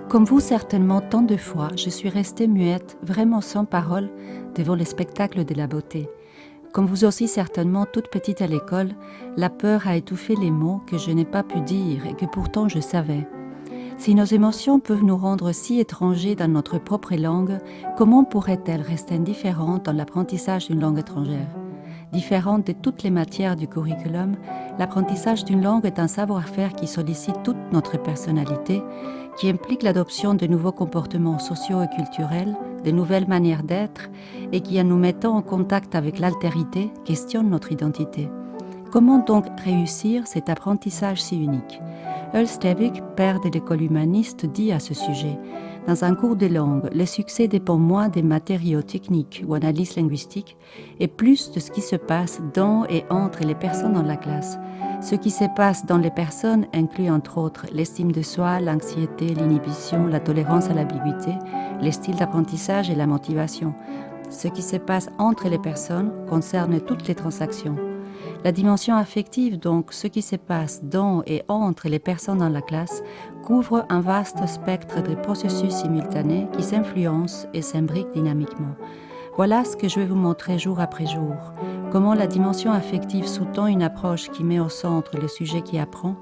Comme vous certainement tant de fois, je suis restée muette, vraiment sans parole, devant le spectacle de la beauté. Comme vous aussi certainement, toute petite à l'école, la peur a étouffé les mots que je n'ai pas pu dire et que pourtant je savais. Si nos émotions peuvent nous rendre si étrangers dans notre propre langue, comment pourraient-elles rester indifférentes dans l'apprentissage d'une langue étrangère ? Différente de toutes les matières du curriculum, l'apprentissage d'une langue est un savoir-faire qui sollicite toute notre personnalité, qui implique l'adoption de nouveaux comportements sociaux et culturels, de nouvelles manières d'être, et qui, en nous mettant en contact avec l'altérité, questionne notre identité. Comment donc réussir cet apprentissage si unique ? Ølstebøk, père de l'école humaniste, dit à ce sujet: dans un cours de langue, le succès dépend moins des matériaux techniques ou analyses linguistiques et plus de ce qui se passe dans et entre les personnes dans la classe. Ce qui se passe dans les personnes inclut entre autres l'estime de soi, l'anxiété, l'inhibition, la tolérance à l'ambiguïté, les styles d'apprentissage et la motivation. Ce qui se passe entre les personnes concerne toutes les transactions. La dimension affective, donc ce qui se passe dans et entre les personnes dans la classe, couvre un vaste spectre de processus simultanés qui s'influencent et s'imbriquent dynamiquement. Voilà ce que je vais vous montrer jour après jour. Comment la dimension affective sous-tend une approche qui met au centre le sujet qui apprend,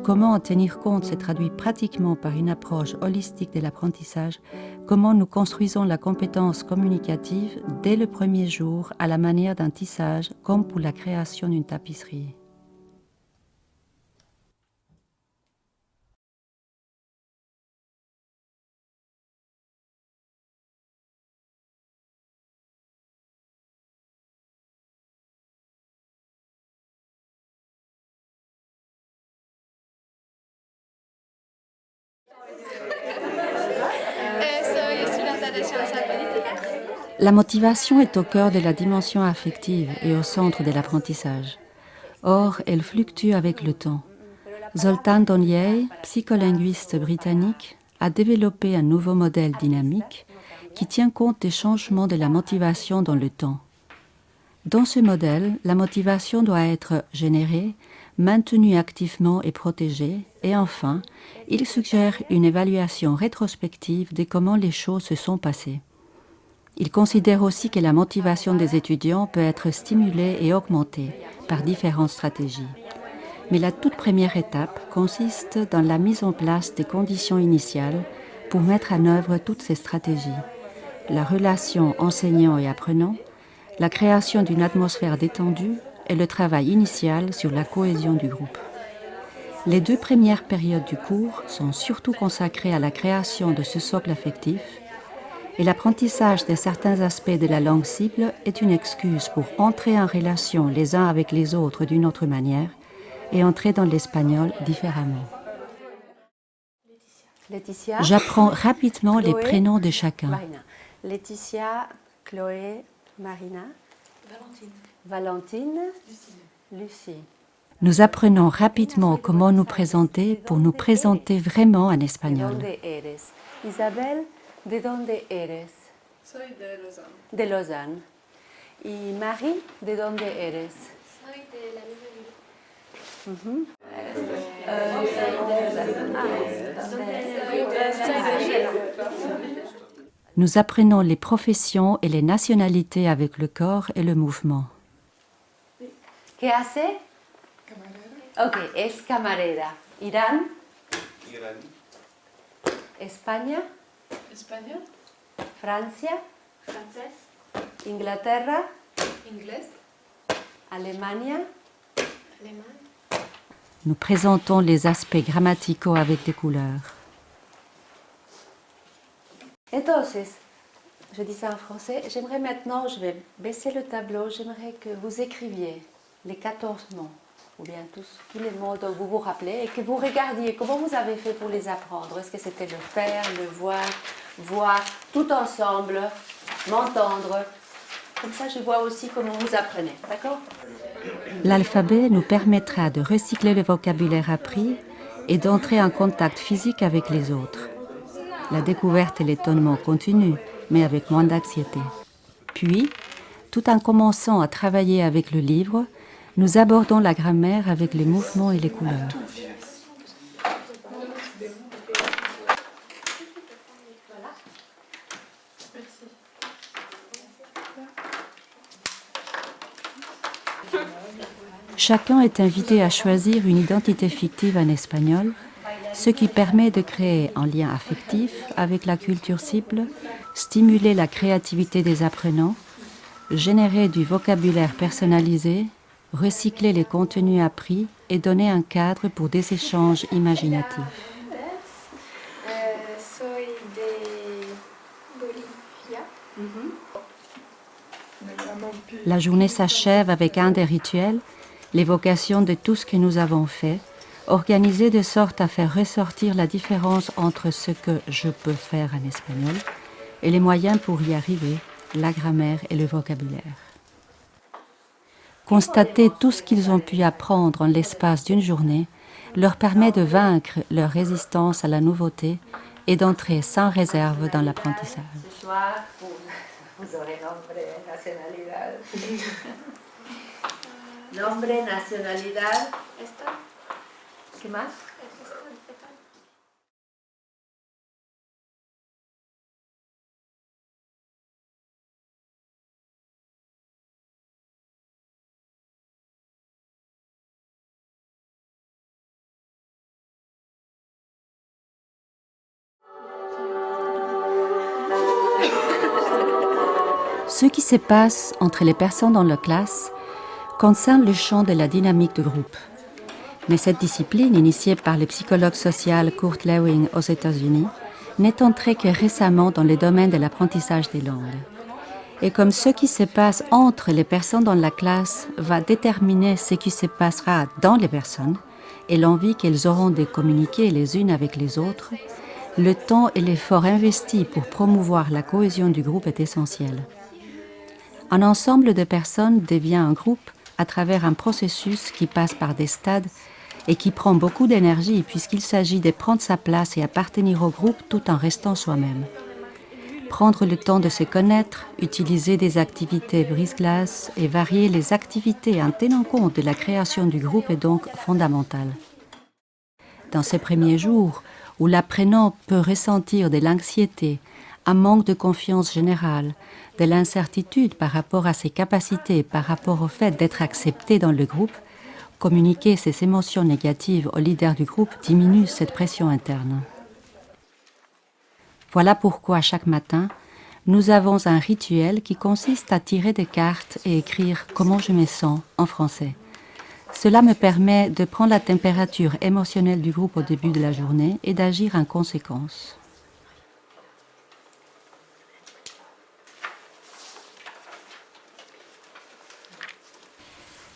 comment en tenir compte se traduit pratiquement par une approche holistique de l'apprentissage, comment nous construisons la compétence communicative dès le premier jour à la manière d'un tissage comme pour la création d'une tapisserie. La motivation est au cœur de la dimension affective et au centre de l'apprentissage. Or, elle fluctue avec le temps. Zoltan Donley, psycholinguiste britannique, a développé un nouveau modèle dynamique qui tient compte des changements de la motivation dans le temps. Dans ce modèle, la motivation doit être générée, maintenue activement et protégée, et enfin, il suggère une évaluation rétrospective de comment les choses se sont passées. Il considère aussi que la motivation des étudiants peut être stimulée et augmentée par différentes stratégies. Mais la toute première étape consiste dans la mise en place des conditions initiales pour mettre en œuvre toutes ces stratégies. La relation enseignant et apprenant, la création d'une atmosphère détendue et le travail initial sur la cohésion du groupe. Les 2 premières périodes du cours sont surtout consacrées à la création de ce socle affectif et l'apprentissage de certains aspects de la langue cible est une excuse pour entrer en relation les uns avec les autres d'une autre manière et entrer dans l'espagnol différemment. Laetitia. J'apprends rapidement les Chloé, prénoms de chacun. Marina. Laetitia, Chloé, Marina. Valentine. Lucie. Nous apprenons rapidement comment nous présenter pour nous présenter vraiment en espagnol. ¿De dónde eres? Isabel, ¿de dónde eres? Soy de Lausanne. De Lausanne. Y Marie, ¿de dónde eres? Soy de la misma ville. Nous apprenons les professions et les nationalités avec le corps et le mouvement. ¿Qué hace? Camarera. Ok, es camarera. Irán, Irán, España, Español. Francia, Francés. Inglaterra, Inglés. Alemania. Alemán. Nous présentons les aspects grammaticaux avec des couleurs. Entonces, je dis ça en français, j'aimerais maintenant, je vais baisser le tableau, j'aimerais que vous écriviez les 14 mots, ou bien tous les mots dont vous vous rappelez, et que vous regardiez comment vous avez fait pour les apprendre. Est-ce que c'était le faire, le voir, tout ensemble, m'entendre. Comme ça, je vois aussi comment vous apprenez, d'accord ? L'alphabet nous permettra de recycler le vocabulaire appris et d'entrer en contact physique avec les autres. La découverte et l'étonnement continuent, mais avec moins d'anxiété. Puis, tout en commençant à travailler avec le livre, nous abordons la grammaire avec les mouvements et les couleurs. Chacun est invité à choisir une identité fictive en espagnol, ce qui permet de créer un lien affectif avec la culture cible, stimuler la créativité des apprenants, générer du vocabulaire personnalisé, recycler les contenus appris et donner un cadre pour des échanges imaginatifs. Soy de Bolivia. La journée s'achève avec un des rituels, l'évocation de tout ce que nous avons fait, organisé de sorte à faire ressortir la différence entre ce que je peux faire en espagnol et les moyens pour y arriver, la grammaire et le vocabulaire. Constater tout ce qu'ils ont pu apprendre en l'espace d'une journée leur permet de vaincre leur résistance à la nouveauté et d'entrer sans réserve dans l'apprentissage. Ce soir, vous aurez nombre, nationalidad. Nombre, nacionalidad. Esta. ¿Qué más? Ce qui se passe entre les personnes dans la classe concerne le champ de la dynamique de groupe. Mais cette discipline, initiée par le psychologue social Kurt Lewin aux États-Unis, n'est entrée que récemment dans le domaine de l'apprentissage des langues. Et comme ce qui se passe entre les personnes dans la classe va déterminer ce qui se passera dans les personnes et l'envie qu'elles auront de communiquer les unes avec les autres, le temps et l'effort investi pour promouvoir la cohésion du groupe est essentiel. Un ensemble de personnes devient un groupe à travers un processus qui passe par des stades et qui prend beaucoup d'énergie puisqu'il s'agit de prendre sa place et appartenir au groupe tout en restant soi-même. Prendre le temps de se connaître, utiliser des activités brise-glace et varier les activités en tenant compte de la création du groupe est donc fondamental. Dans ces premiers jours, où l'apprenant peut ressentir de l'anxiété, un manque de confiance générale, de l'incertitude par rapport à ses capacités, par rapport au fait d'être accepté dans le groupe, communiquer ses émotions négatives au leader du groupe diminue cette pression interne. Voilà pourquoi chaque matin, nous avons un rituel qui consiste à tirer des cartes et écrire « Comment je me sens » en français. Cela me permet de prendre la température émotionnelle du groupe au début de la journée et d'agir en conséquence.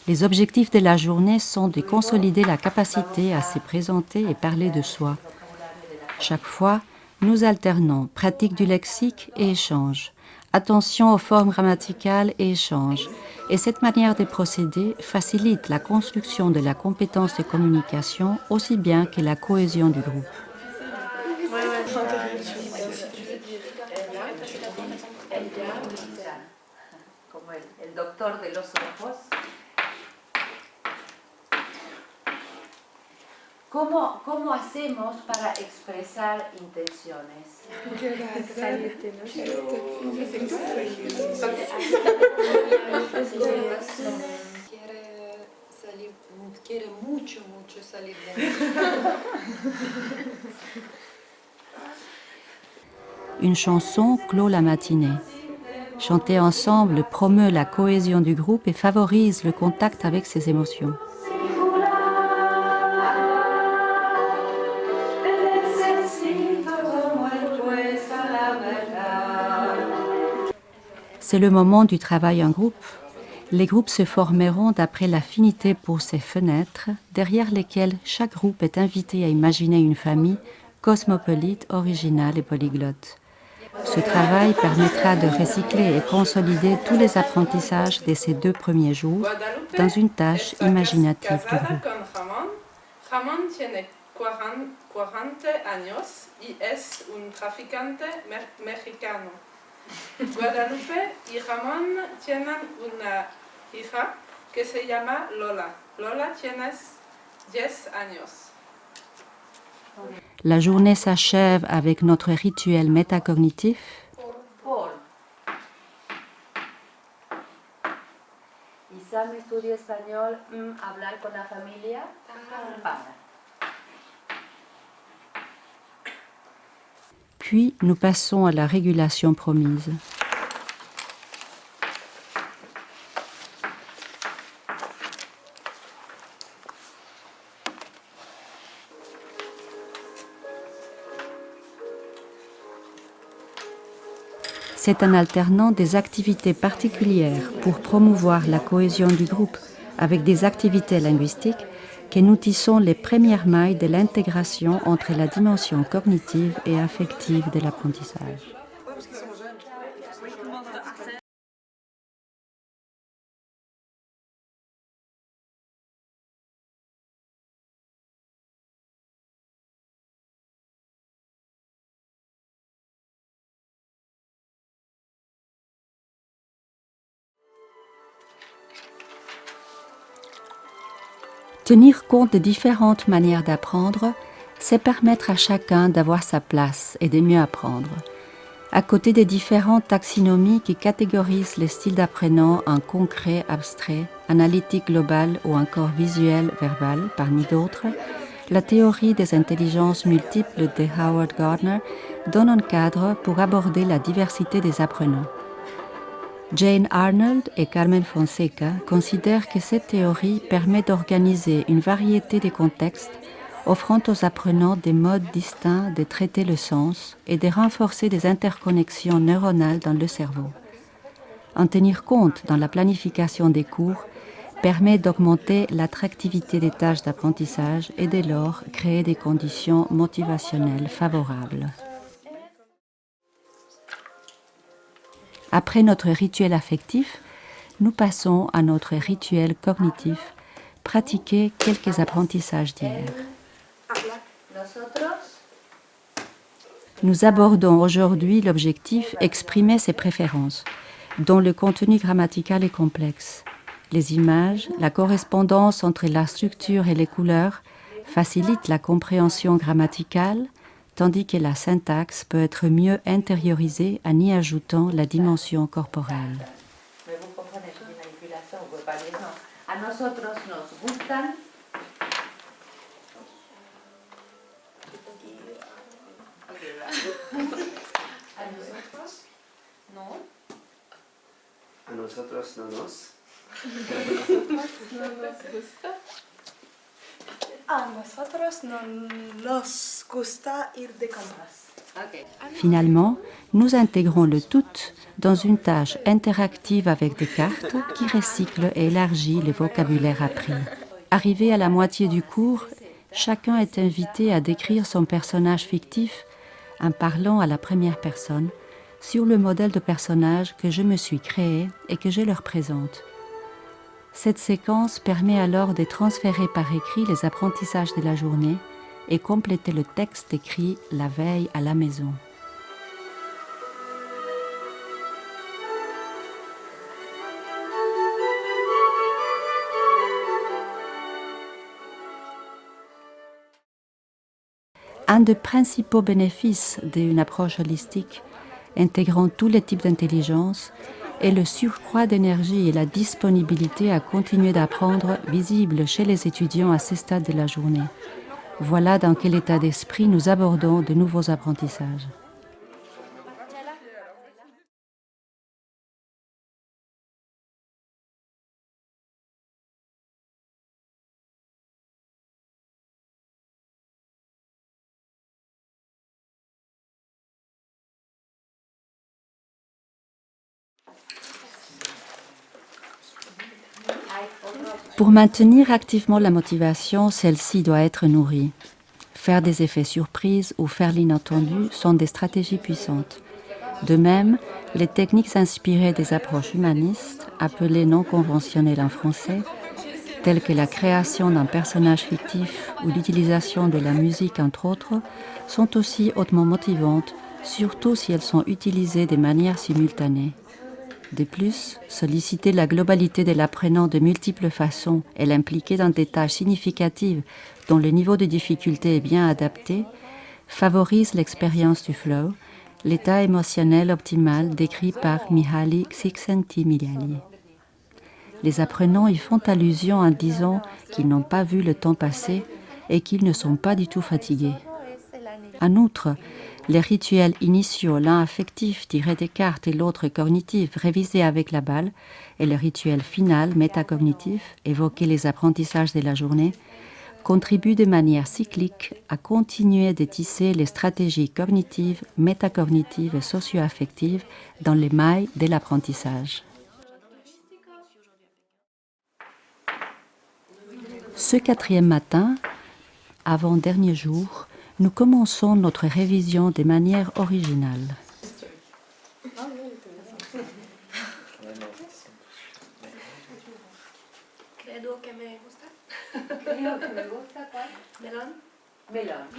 Les objectifs de la journée sont de consolider la capacité à se présenter et parler de soi. Chaque fois, nous alternons pratique du lexique et échange, attention aux formes grammaticales et échange. Et cette manière de procéder facilite la construction de la compétence de communication aussi bien que la cohésion du groupe. Como el doctor de los ojos. ¿Cómo hacemos para expresar intenciones? Quiere mucho salir de Une chanson clôt la matinée. Chanter ensemble promeut la cohésion du groupe et favorise le contact avec ses émotions. C'est le moment du travail en groupe. Les groupes se formeront d'après l'affinité pour ces fenêtres, derrière lesquelles chaque groupe est invité à imaginer une famille cosmopolite, originale et polyglotte. Ce travail permettra de recycler et consolider tous les apprentissages de ces 2 premiers jours dans une tâche imaginative du groupe. Ramón tiene 40 años y es un traficante mexicano. Guadalupe y Ramón tienen una hija que se llama Lola. Lola tiene 10 años. La journée s'achève avec notre rituel métacognitif. Por. Y sabes tu estudio español, hablar con la familia, para. Puis nous passons à la régulation promise. C'est en alternant des activités particulières pour promouvoir la cohésion du groupe avec des activités linguistiques que nous tissons les premières mailles de l'intégration entre la dimension cognitive et affective de l'apprentissage. Tenir compte des différentes manières d'apprendre, c'est permettre à chacun d'avoir sa place et de mieux apprendre. À côté des différentes taxonomies qui catégorisent les styles d'apprenant en concret, abstrait, analytique global ou encore visuel, verbal, parmi d'autres, la théorie des intelligences multiples de Howard Gardner donne un cadre pour aborder la diversité des apprenants. Jane Arnold et Carmen Fonseca considèrent que cette théorie permet d'organiser une variété de contextes, offrant aux apprenants des modes distincts de traiter le sens et de renforcer des interconnexions neuronales dans le cerveau. En tenir compte dans la planification des cours permet d'augmenter l'attractivité des tâches d'apprentissage et dès lors créer des conditions motivationnelles favorables. Après notre rituel affectif, nous passons à notre rituel cognitif, pratiquer quelques apprentissages d'hier. Nous abordons aujourd'hui l'objectif exprimer ses préférences, dont le contenu grammatical est complexe. Les images, la correspondance entre la structure et les couleurs facilitent la compréhension grammaticale, tandis que la syntaxe peut être mieux intériorisée en y ajoutant la dimension corporelle. Mais vous comprenez, c'est une manipulation, vous ne pouvez pas dire non. A nosotros nos gustan. A nosotros no. A nosotros no nos. A nosotros no nos gusta ir de compras. Okay. Finalement, nous intégrons le tout dans une tâche interactive avec des cartes qui recyclent et élargit le vocabulaire appris. Arrivé à la moitié du cours, chacun est invité à décrire son personnage fictif en parlant à la première personne sur le modèle de personnage que je me suis créé et que je leur présente. Cette séquence permet alors de transférer par écrit les apprentissages de la journée et compléter le texte écrit la veille à la maison. Un des principaux bénéfices d'une approche holistique, intégrant tous les types d'intelligence, est le surcroît d'énergie et la disponibilité à continuer d'apprendre visible chez les étudiants à ce stade de la journée. Voilà dans quel état d'esprit nous abordons de nouveaux apprentissages. Pour maintenir activement la motivation, celle-ci doit être nourrie. Faire des effets surprises ou faire l'inattendu sont des stratégies puissantes. De même, les techniques inspirées des approches humanistes, appelées non conventionnelles en français, telles que la création d'un personnage fictif ou l'utilisation de la musique entre autres, sont aussi hautement motivantes, surtout si elles sont utilisées de manière simultanée. De plus, solliciter la globalité de l'apprenant de multiples façons et l'impliquer dans des tâches significatives dont le niveau de difficulté est bien adapté, favorise l'expérience du flow, l'état émotionnel optimal décrit par Mihaly Csikszentmihalyi. Les apprenants y font allusion en disant qu'ils n'ont pas vu le temps passer et qu'ils ne sont pas du tout fatigués. En outre, les rituels initiaux, l'un affectif tiré des cartes et l'autre cognitif révisé avec la balle, et le rituel final métacognitif, évoquer les apprentissages de la journée, contribuent de manière cyclique à continuer de tisser les stratégies cognitives, métacognitives et socio-affectives dans les mailles de l'apprentissage. Ce 4e matin, avant-dernier jour, nous commençons notre révision de manière originale.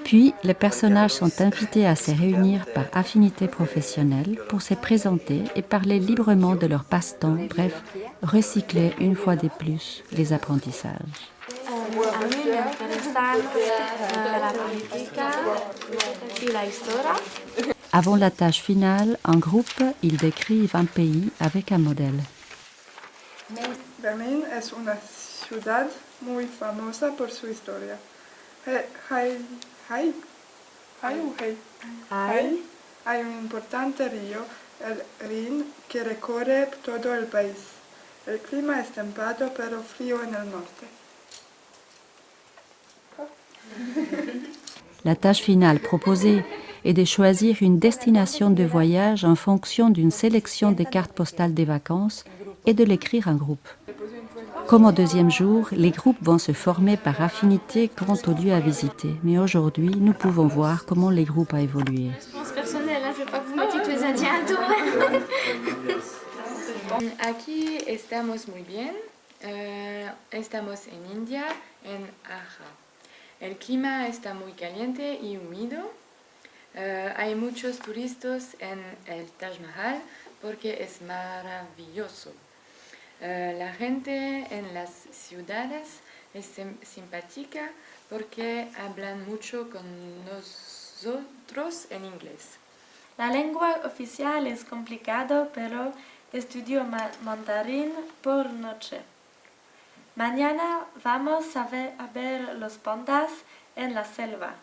Puis, les personnages sont invités à se réunir par affinité professionnelle pour se présenter et parler librement de leur passe-temps, bref, recycler une fois de plus les apprentissages. A mí me interesan la política y la historia. Avant la tâche finale, en groupe, ils décrivent un pays avec un modèle. Berlín es una ciudad muy famosa por su historia. Hay un importante río, el Rin, que recorre todo el país. El clima es templado pero frío en el norte. La tâche finale proposée est de choisir une destination de voyage en fonction d'une sélection des cartes postales des vacances et de l'écrire en groupe. Comme au deuxième jour, les groupes vont se former par affinité quant au lieu à visiter. Mais aujourd'hui, nous pouvons voir comment les groupes ont évolué. Réponse personnelle, je veux pas que vous mettiez tous les Indiens à tour. Aquí estamos muy bien. Estamos en India, en Agra. El clima está muy caliente y húmedo. Hay muchos turistas en el Taj Mahal porque es maravilloso. La gente en las ciudades es simpática porque hablan mucho con nosotros en inglés. La lengua oficial es complicado, pero estudio mandarín por noche. Mañana vamos a ver los pandas en la selva.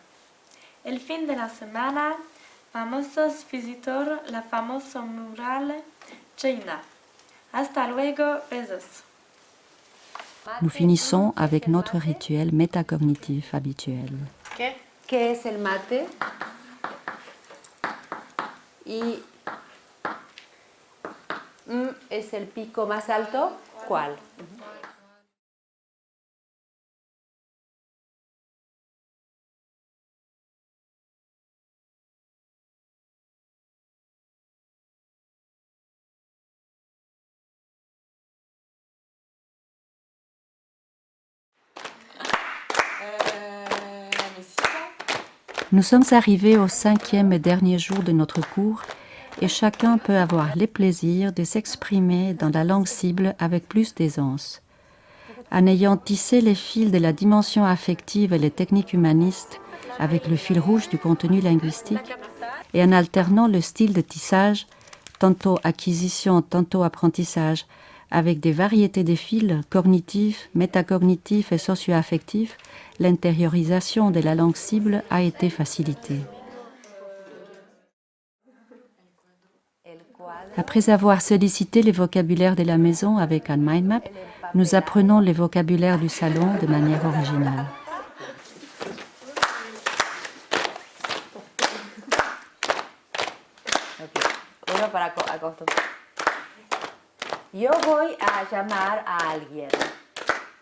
El fin de la semana vamos a visitar la famosa mural china. Hasta luego, besos. Nous finissons avec notre rituel métacognitif habituel. ¿Qué es el mate? Y es el pico más alto. ¿Cuál? Nous sommes arrivés au 5e et dernier jour de notre cours et chacun peut avoir le plaisir de s'exprimer dans la langue cible avec plus d'aisance. En ayant tissé les fils de la dimension affective et les techniques humanistes avec le fil rouge du contenu linguistique et en alternant le style de tissage, tantôt acquisition, tantôt apprentissage, avec des variétés de fils cognitifs, métacognitifs et socio-affectifs, l'intériorisation de la langue cible a été facilitée. Après avoir sollicité les vocabulaires de la maison avec un mind map, nous apprenons les vocabulaires du salon de manière originale. Uno para acostumbrar. Yo voy a llamar a alguien.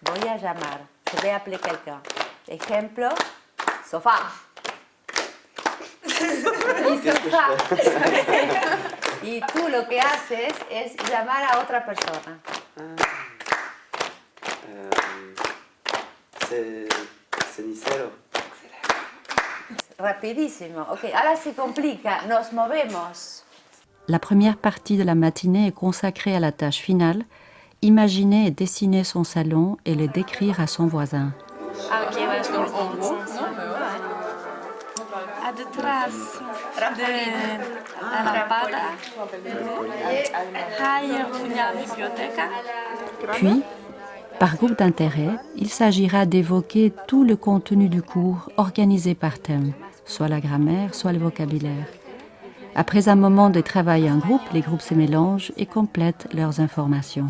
Voy a llamar. Je vais appeler quelqu'un. Ejemplo, sofá. Y sofá. Y tú lo que haces es llamar a otra persona. Cenicero. Rapidísimo. Ok, ahora se complica. Nos movemos. La première partie de la matinée est consacrée à la tâche finale, imaginer et dessiner son salon et le décrire à son voisin. Ah ok, ouais, je comprends dans le sens. detrás de la pada hay una biblioteca. Puis, par groupe d'intérêt, il s'agira d'évoquer tout le contenu du cours organisé par thème, soit la grammaire, soit le vocabulaire. Après un moment de travail en groupe, les groupes se mélangent et complètent leurs informations.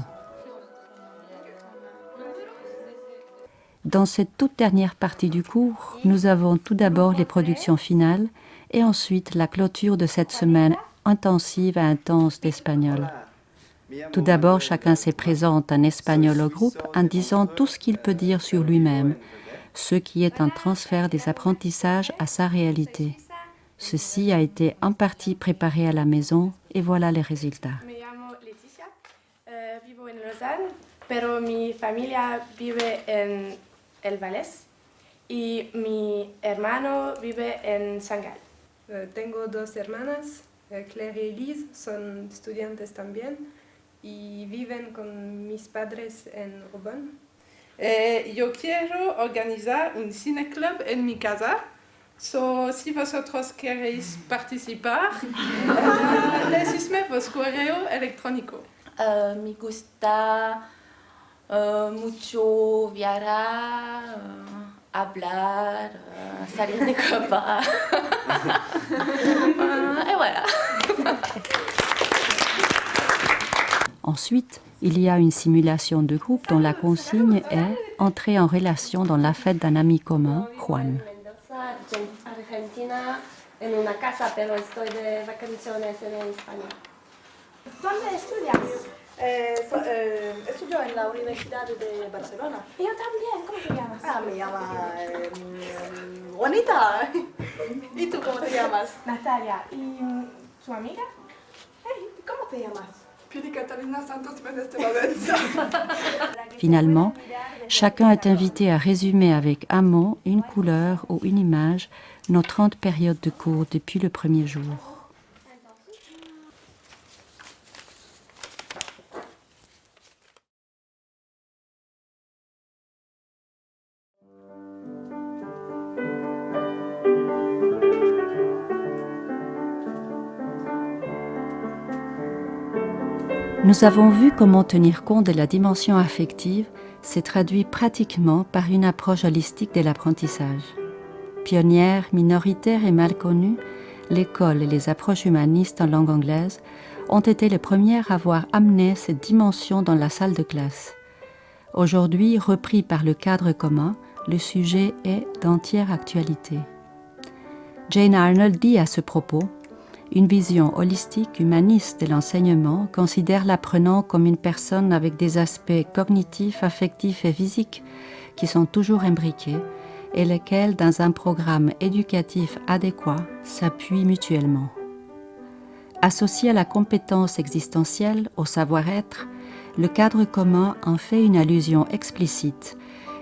Dans cette toute dernière partie du cours, nous avons tout d'abord les productions finales et ensuite la clôture de cette semaine intensive et intense d'espagnol. Tout d'abord, chacun se présente en espagnol au groupe en disant tout ce qu'il peut dire sur lui-même, ce qui est un transfert des apprentissages à sa réalité. Ceci a été en partie préparé à la maison et voilà les résultats. Me llamo Leticia, vivo en Lausanne, pero mi familia vive en El Valais y mi hermano vive en Shanghái. Tengo dos hermanas, Claire y Elise, son estudiantes también y viven con mis padres en Roubaix. Yo quiero organizar un cineclub en mi casa. Si vosotros queréis participar, decidme vos correo electrónico. Me gusta mucho viajar, hablar, salir de copa. Et voilà. Ensuite, il y a une simulation de groupe dont la consigne est entrer en relation dans la fête d'un ami commun, Juan. Argentina, en una casa, pero estoy de vacaciones en España. ¿Dónde estudias? Estudio en la Universidad de Barcelona. Yo también, ¿cómo te llamas? Me llamo Juanita. ¿Y tú cómo te llamas? Natalia. ¿Y su amiga? ¿Cómo te llamas? Pili Catalina Santos Mendes de Valenza. Finalement, chacun est invité à résumer avec un mot, une couleur ou une image nos 30 périodes de cours depuis le premier jour. Nous avons vu comment tenir compte de la dimension affective s'est traduit pratiquement par une approche holistique de l'apprentissage. Pionnière, minoritaire et mal connue, l'école et les approches humanistes en langue anglaise ont été les premières à avoir amené cette dimension dans la salle de classe. Aujourd'hui, repris par le cadre commun, le sujet est d'entière actualité. Jane Arnold dit à ce propos: une vision holistique, humaniste de l'enseignement considère l'apprenant comme une personne avec des aspects cognitifs, affectifs et physiques qui sont toujours imbriqués et lesquels, dans un programme éducatif adéquat, s'appuient mutuellement. Associé à la compétence existentielle, au savoir-être, le cadre commun en fait une allusion explicite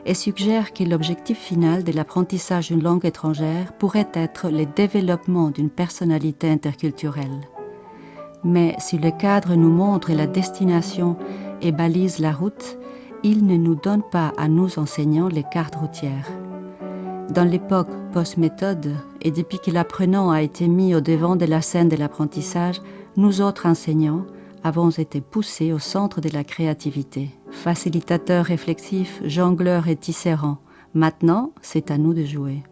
et suggère que l'objectif final de l'apprentissage d'une langue étrangère pourrait être le développement d'une personnalité interculturelle. Mais si le cadre nous montre la destination et balise la route, il ne nous donne pas à nous enseignants les cartes routières. Dans l'époque post-méthode, et depuis que l'apprenant a été mis au devant de la scène de l'apprentissage, nous autres enseignants avons été poussés au centre de la créativité. Facilitateurs réflexifs, jongleurs et tisserands. Maintenant, c'est à nous de jouer.